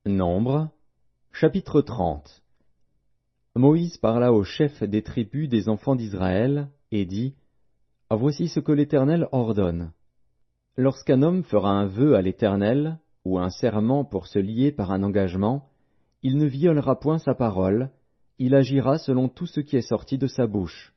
Nombre, chapitre 30. Moïse parla aux chefs des tribus des enfants d'Israël, et dit, Voici ce que l'Éternel ordonne. Lorsqu'un homme fera un vœu à l'Éternel, ou un serment pour se lier par un engagement, il ne violera point sa parole, il agira selon tout ce qui est sorti de sa bouche.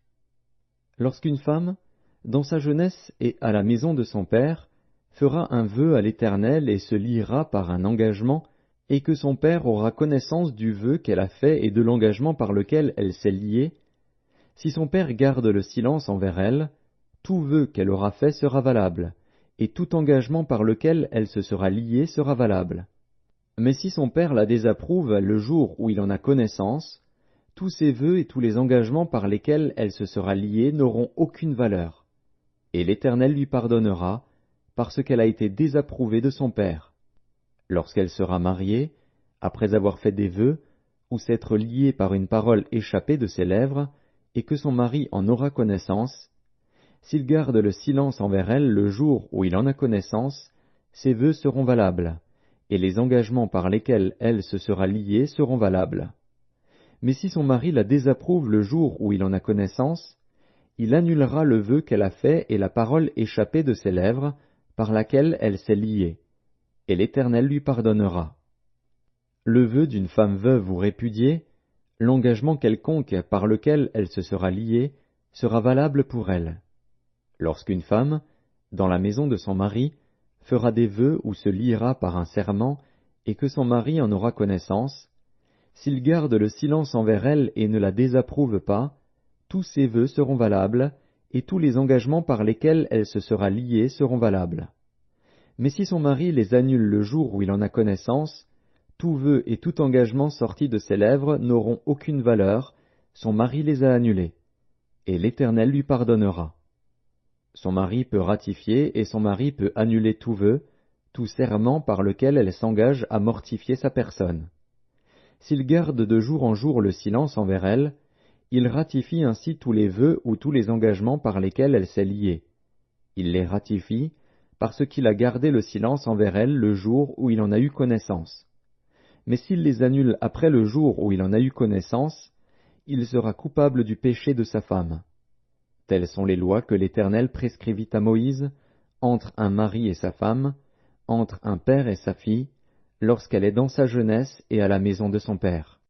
Lorsqu'une femme, dans sa jeunesse et à la maison de son père, fera un vœu à l'Éternel et se liera par un engagement, et que son père aura connaissance du vœu qu'elle a fait et de l'engagement par lequel elle s'est liée, si son père garde le silence envers elle, tout vœu qu'elle aura fait sera valable, et tout engagement par lequel elle se sera liée sera valable. Mais si son père la désapprouve le jour où il en a connaissance, tous ses vœux et tous les engagements par lesquels elle se sera liée n'auront aucune valeur. Et l'Éternel lui pardonnera, parce qu'elle a été désapprouvée de son père. Lorsqu'elle sera mariée, après avoir fait des vœux, ou s'être liée par une parole échappée de ses lèvres, et que son mari en aura connaissance, s'il garde le silence envers elle le jour où il en a connaissance, ses vœux seront valables, et les engagements par lesquels elle se sera liée seront valables. Mais si son mari la désapprouve le jour où il en a connaissance, il annulera le vœu qu'elle a fait et la parole échappée de ses lèvres, par laquelle elle s'est liée, et l'Éternel lui pardonnera. Le vœu d'une femme veuve ou répudiée, l'engagement quelconque par lequel elle se sera liée, sera valable pour elle. Lorsqu'une femme, dans la maison de son mari, fera des vœux ou se liera par un serment, et que son mari en aura connaissance, s'il garde le silence envers elle et ne la désapprouve pas, tous ses vœux seront valables, et tous les engagements par lesquels elle se sera liée seront valables. Mais si son mari les annule le jour où il en a connaissance, tout vœu et tout engagement sorti de ses lèvres n'auront aucune valeur, son mari les a annulés, et l'Éternel lui pardonnera. Son mari peut ratifier et son mari peut annuler tout vœu, tout serment par lequel elle s'engage à mortifier sa personne. S'il garde de jour en jour le silence envers elle, il ratifie ainsi tous les vœux ou tous les engagements par lesquels elle s'est liée. Il les ratifie parce qu'il a gardé le silence envers elle le jour où il en a eu connaissance. Mais s'il les annule après le jour où il en a eu connaissance, il sera coupable du péché de sa femme. Telles sont les lois que l'Éternel prescrivit à Moïse, entre un mari et sa femme, entre un père et sa fille, lorsqu'elle est dans sa jeunesse et à la maison de son père.